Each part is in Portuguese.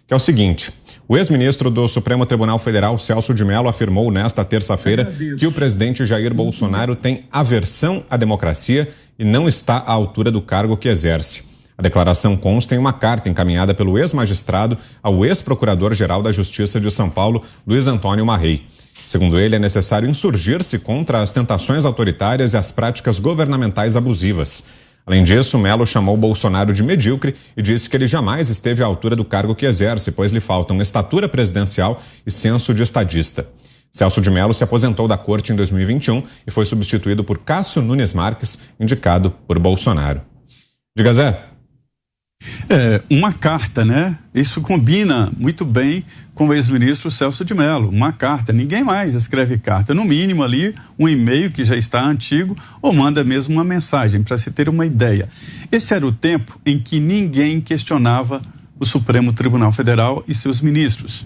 que é o seguinte: o ex-ministro do Supremo Tribunal Federal, Celso de Mello, afirmou nesta terça-feira que o presidente Jair Bolsonaro tem aversão à democracia e não está à altura do cargo que exerce. A declaração consta em uma carta encaminhada pelo ex-magistrado ao ex-procurador-geral da Justiça de São Paulo, Luiz Antônio Marrei. Segundo ele, é necessário insurgir-se contra as tentações autoritárias e as práticas governamentais abusivas. Além disso, Mello chamou Bolsonaro de medíocre e disse que ele jamais esteve à altura do cargo que exerce, pois lhe faltam estatura presidencial e senso de estadista. Celso de Mello se aposentou da corte em 2021 e foi substituído por Cássio Nunes Marques, indicado por Bolsonaro. Diga, Zé. Uma carta, né? Isso combina muito bem com o ex-ministro Celso de Mello. Uma carta, ninguém mais escreve carta. No mínimo ali, um e-mail que já está antigo ou manda mesmo uma mensagem, para se ter uma ideia. Esse era o tempo em que ninguém questionava o Supremo Tribunal Federal e seus ministros.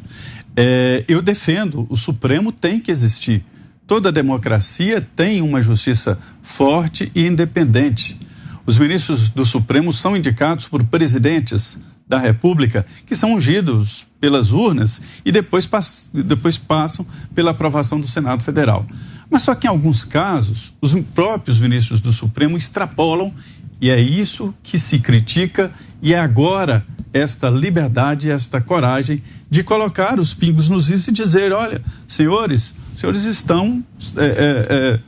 Eu defendo, o Supremo tem que existir. Toda democracia tem uma justiça forte e independente. Os ministros do Supremo são indicados por presidentes da República, que são ungidos pelas urnas e depois passam pela aprovação do Senado Federal. Mas só que em alguns casos, os próprios ministros do Supremo extrapolam, e é isso que se critica, e é agora esta liberdade, esta coragem de colocar os pingos nos is e dizer: olha, senhores estão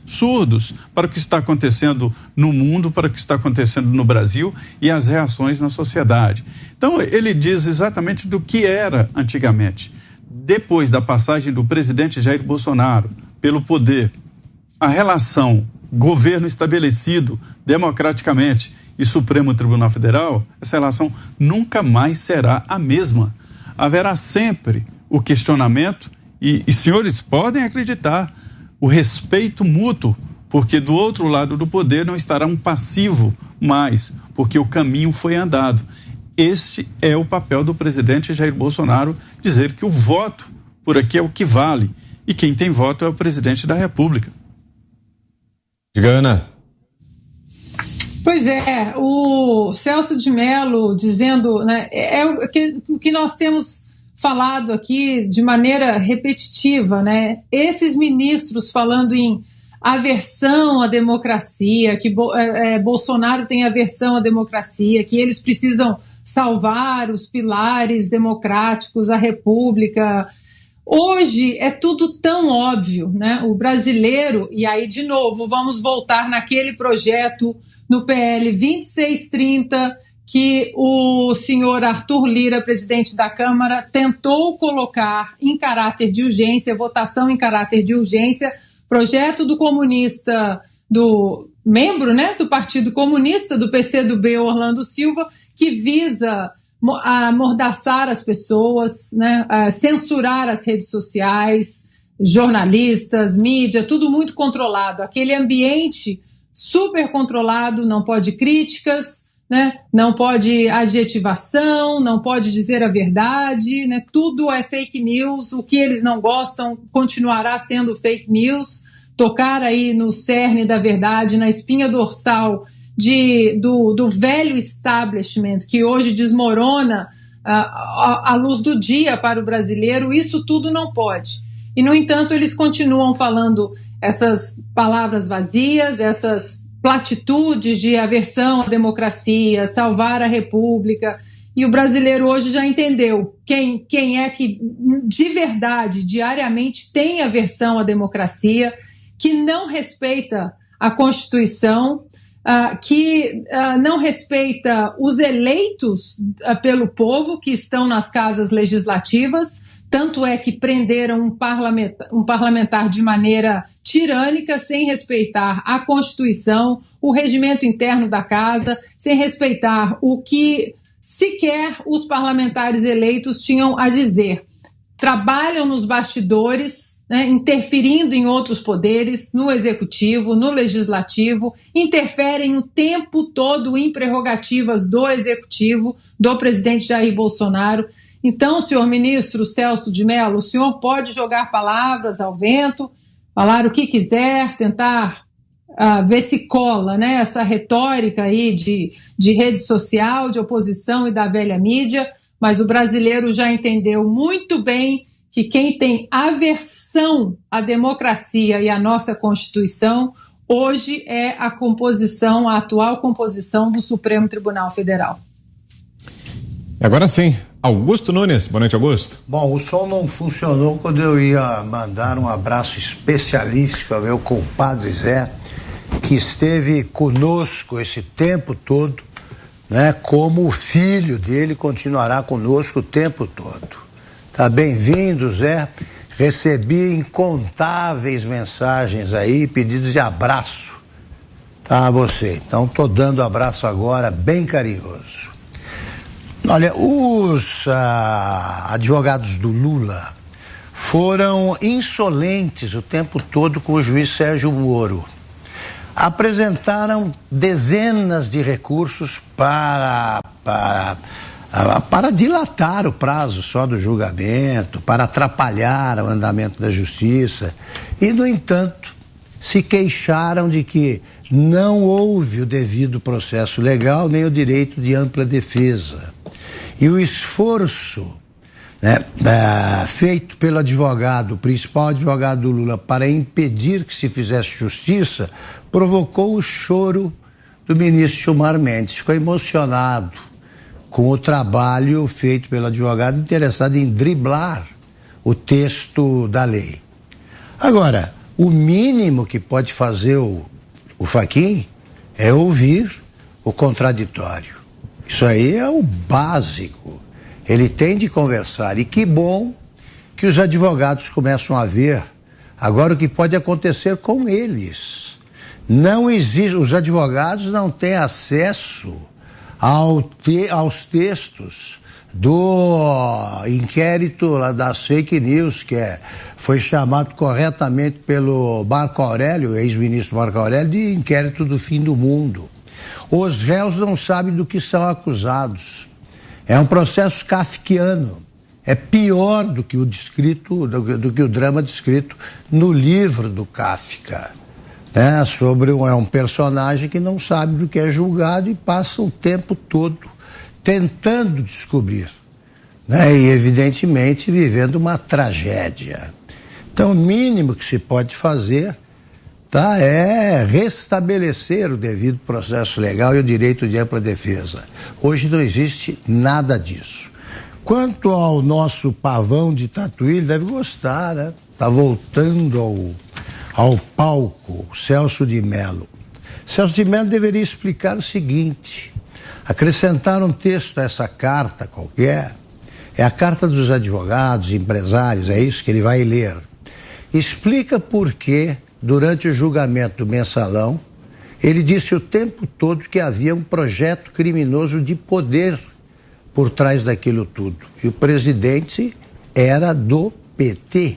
surdos para o que está acontecendo no mundo, para o que está acontecendo no Brasil e as reações na sociedade. Então, ele diz exatamente do que era antigamente. Depois da passagem do presidente Jair Bolsonaro pelo poder, a relação governo estabelecido democraticamente e Supremo Tribunal Federal, essa relação nunca mais será a mesma. Haverá sempre o questionamento e senhores podem acreditar, o respeito mútuo, porque do outro lado do poder não estará um passivo mais, porque o caminho foi andado. Este é o papel do presidente Jair Bolsonaro, dizer que o voto por aqui é o que vale, e quem tem voto é o presidente da República. Diga, Ana. Pois é, o Celso de Mello dizendo, né, o que nós temos falado aqui de maneira repetitiva, né? Esses ministros falando em aversão à democracia, que Bolsonaro tem aversão à democracia, que eles precisam salvar os pilares democráticos, a República. Hoje é tudo tão óbvio, né? O brasileiro, e aí de novo vamos voltar naquele projeto no PL 2630, que o senhor Arthur Lira, presidente da Câmara, tentou colocar em caráter de urgência, votação em caráter de urgência, projeto do comunista, do membro, né, do Partido Comunista, do PCdoB, Orlando Silva, que visa amordaçar as pessoas, né, censurar as redes sociais, jornalistas, mídia, tudo muito controlado. Aquele ambiente super controlado, não pode críticas, né? Não pode adjetivação, não pode dizer a verdade, né? Tudo é fake news, o que eles não gostam continuará sendo fake news, tocar aí no cerne da verdade, na espinha dorsal do velho establishment que hoje desmorona a luz do dia para o brasileiro, isso tudo não pode. E, no entanto, eles continuam falando essas palavras vazias, essas platitudes de aversão à democracia, salvar a República, e o brasileiro hoje já entendeu quem é que de verdade, diariamente, tem aversão à democracia, que não respeita a Constituição, que não respeita os eleitos pelo povo que estão nas casas legislativas, tanto é que prenderam um parlamentar de maneira tirânica, sem respeitar a Constituição, o regimento interno da casa, sem respeitar o que sequer os parlamentares eleitos tinham a dizer. Trabalham nos bastidores, né, interferindo em outros poderes, no executivo, no legislativo, interferem o tempo todo em prerrogativas do executivo, do presidente Jair Bolsonaro. Então, senhor ministro Celso de Mello, o senhor pode jogar palavras ao vento, falar o que quiser, tentar ver se cola, né, essa retórica aí de rede social, de oposição e da velha mídia, mas o brasileiro já entendeu muito bem que quem tem aversão à democracia e à nossa Constituição hoje é a atual composição do Supremo Tribunal Federal. Agora sim, Augusto Nunes. Boa noite, Augusto. Bom, o som não funcionou quando eu ia mandar um abraço especialíssimo ao meu compadre Zé, que esteve conosco esse tempo todo, né? Como o filho dele continuará conosco o tempo todo. Tá bem-vindo, Zé. Recebi incontáveis mensagens aí, pedidos de abraço, tá, a você. Então, tô dando abraço agora, bem carinhoso. Olha, os advogados do Lula foram insolentes o tempo todo com o juiz Sérgio Moro. Apresentaram dezenas de recursos para dilatar o prazo só do julgamento, para atrapalhar o andamento da justiça. E, no entanto, se queixaram de que não houve o devido processo legal nem o direito de ampla defesa. E o esforço, né, feito pelo advogado, o principal advogado do Lula, para impedir que se fizesse justiça, provocou o choro do ministro Gilmar Mendes. Ficou emocionado com o trabalho feito pelo advogado interessado em driblar o texto da lei. Agora, o mínimo que pode fazer o Fachin é ouvir o contraditório. Isso aí é o básico. Ele tem de conversar. E que bom que os advogados começam a ver agora o que pode acontecer com eles. Não existe, os advogados não têm acesso aos textos do inquérito das fake news, que foi chamado corretamente pelo Marco Aurélio, ex-ministro Marco Aurélio, de inquérito do fim do mundo. Os réus não sabem do que são acusados. É um processo kafkiano. É pior do que o descrito, do que o drama descrito no livro do Kafka. Sobre um personagem que não sabe do que é julgado e passa o tempo todo tentando descobrir, né? E evidentemente vivendo uma tragédia. Então o mínimo que se pode fazer, tá, é restabelecer o devido processo legal e o direito de ampla defesa. Hoje não existe nada disso. Quanto ao nosso pavão de Tatuí, ele deve gostar, né? Tá voltando ao palco, Celso de Mello. Celso de Mello deveria explicar o seguinte: acrescentar um texto a essa carta qualquer, é a carta dos advogados, empresários, é isso que ele vai ler. Explica por que, durante o julgamento do Mensalão, ele disse o tempo todo que havia um projeto criminoso de poder por trás daquilo tudo. E o presidente era do PT.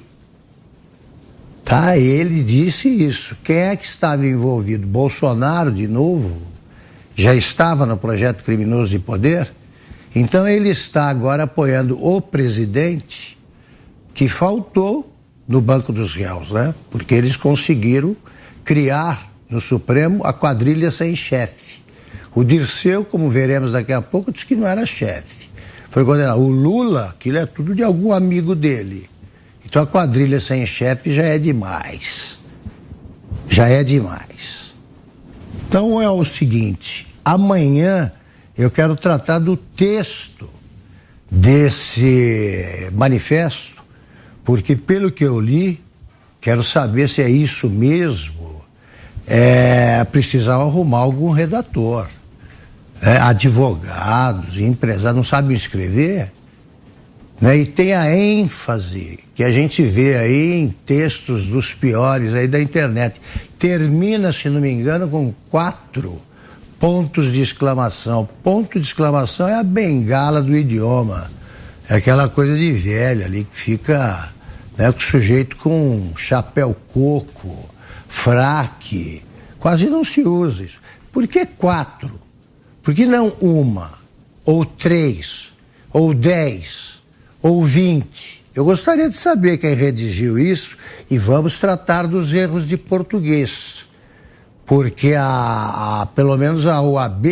Tá, ele disse isso. Quem é que estava envolvido? Bolsonaro, de novo? Já estava no projeto criminoso de poder? Então ele está agora apoiando o presidente, que faltou no banco dos réus, né? Porque eles conseguiram criar no Supremo a quadrilha sem chefe. O Dirceu, como veremos daqui a pouco, disse que não era chefe. Foi condenado. O Lula, aquilo é tudo de algum amigo dele. Então a quadrilha sem chefe já é demais. Já é demais. Então é o seguinte: amanhã eu quero tratar do texto desse manifesto, porque pelo que eu li, quero saber se é isso mesmo. Precisar arrumar algum redator. Advogados, empresários não sabem escrever, né? E tem a ênfase que a gente vê aí em textos dos piores aí da internet. Termina, se não me engano, com 4 pontos de exclamação. Ponto de exclamação é a bengala do idioma. É aquela coisa de velha ali que fica, né, com o sujeito com chapéu coco, fraque. Quase não se usa isso. Por que 4? Por que não 1, ou 3, ou 10, ou 20? Eu gostaria de saber quem redigiu isso e vamos tratar dos erros de português. Porque pelo menos a OAB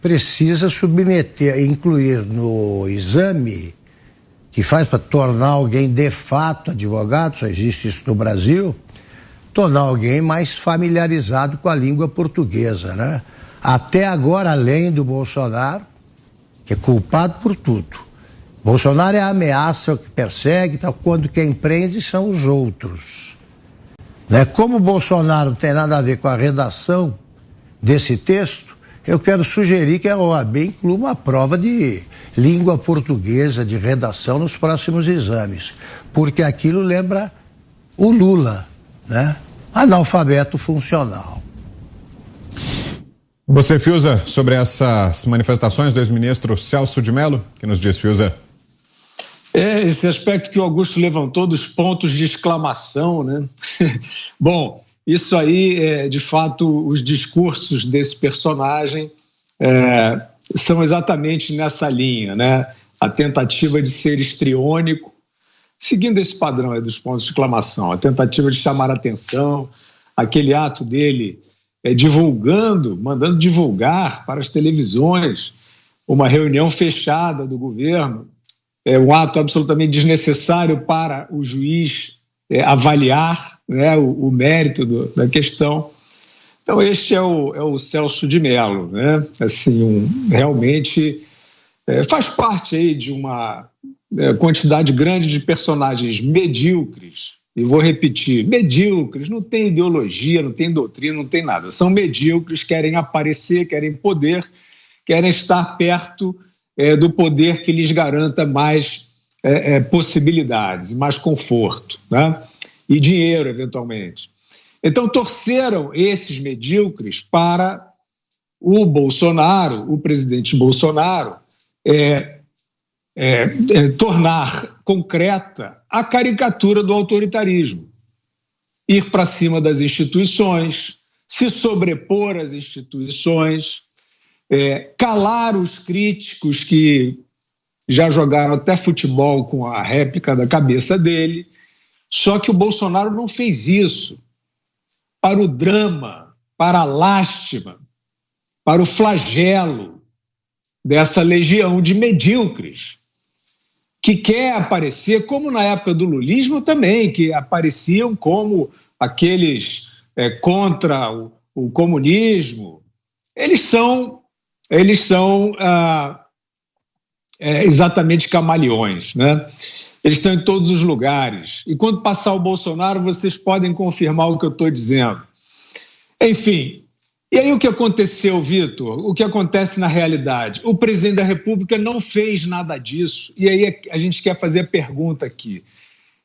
precisa submeter, incluir no exame que faz para tornar alguém de fato advogado, só existe isso no Brasil, tornar alguém mais familiarizado com a língua portuguesa, né? Até agora, além do Bolsonaro, que é culpado por tudo. Bolsonaro é a ameaça, é o que persegue, tal, quando quem prende são os outros. Né? Como o Bolsonaro não tem nada a ver com a redação desse texto, eu quero sugerir que a OAB inclua uma prova de língua portuguesa, de redação, nos próximos exames, porque aquilo lembra o Lula, né? Analfabeto funcional. Você, Fiuza, sobre essas manifestações do ex-ministro Celso de Mello, que nos diz, Fiuza? Esse aspecto que o Augusto levantou dos pontos de exclamação, né? Bom, isso aí, de fato, os discursos desse personagem são exatamente nessa linha, né? A tentativa de ser histriônico, seguindo esse padrão aí dos pontos de exclamação, a tentativa de chamar a atenção, aquele ato dele divulgando, mandando divulgar para as televisões uma reunião fechada do governo, um ato absolutamente desnecessário para o juiz avaliar, né, o mérito da questão. Então, este é o Celso de Mello, né? Assim, realmente faz parte aí de uma quantidade grande de personagens medíocres, e vou repetir, medíocres, não tem ideologia, não tem doutrina, não tem nada, são medíocres, querem aparecer, querem poder, querem estar perto do poder que lhes garanta mais possibilidades, mais conforto, né? E dinheiro, eventualmente. Então, torceram esses medíocres para o Bolsonaro, o presidente Bolsonaro, tornar concreta a caricatura do autoritarismo. Ir para cima das instituições, se sobrepor às instituições, calar os críticos que já jogaram até futebol com a réplica da cabeça dele. Só que o Bolsonaro não fez isso para o drama, para a lástima, para o flagelo dessa legião de medíocres que quer aparecer, como na época do lulismo também, que apareciam como aqueles contra o comunismo. Eles são exatamente camaleões, né? Eles estão em todos os lugares. E quando passar o Bolsonaro, vocês podem confirmar o que eu estou dizendo. Enfim, e aí o que aconteceu, Vitor? O que acontece na realidade? O presidente da República não fez nada disso. E aí a gente quer fazer a pergunta aqui.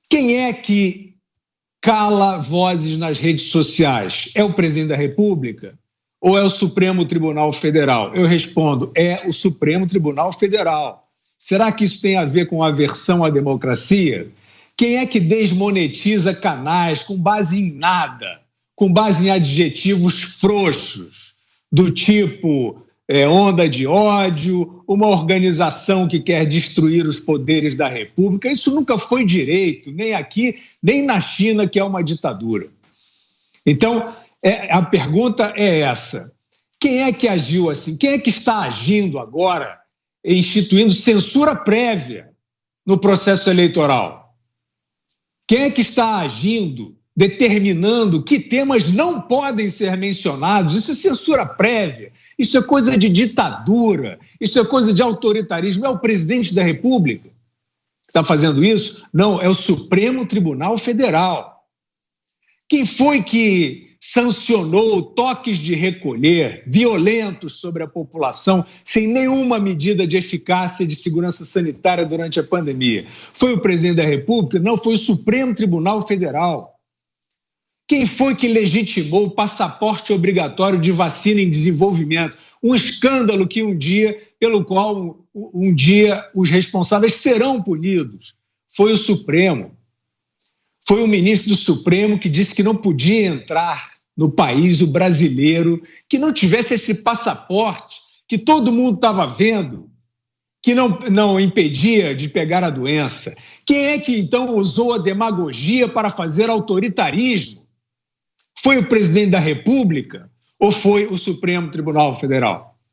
Quem é que cala vozes nas redes sociais? É o presidente da República ou é o Supremo Tribunal Federal? Eu respondo, é o Supremo Tribunal Federal. Será que isso tem a ver com aversão à democracia? Quem é que desmonetiza canais com base em nada, com base em adjetivos frouxos, do tipo onda de ódio, uma organização que quer destruir os poderes da República? Isso nunca foi direito, nem aqui, nem na China, que é uma ditadura. Então, a pergunta é essa. Quem é que agiu assim? Quem é que está agindo agora, instituindo censura prévia no processo eleitoral? Quem é que está agindo, determinando que temas não podem ser mencionados? Isso é censura prévia, isso é coisa de ditadura, isso é coisa de autoritarismo. É o presidente da República que está fazendo isso? Não, é o Supremo Tribunal Federal. Quem foi que sancionou toques de recolher violentos sobre a população sem nenhuma medida de eficácia de segurança sanitária durante a pandemia? Foi o presidente da República? Não, foi o Supremo Tribunal Federal. Quem foi que legitimou o passaporte obrigatório de vacina em desenvolvimento? Um escândalo pelo qual um dia os responsáveis serão punidos. Foi o Supremo. Foi o ministro do Supremo que disse que não podia entrar no país o brasileiro que não tivesse esse passaporte que todo mundo estava vendo, que não impedia de pegar a doença. Quem é que então usou a demagogia para fazer autoritarismo? Foi o presidente da República ou foi o Supremo Tribunal Federal?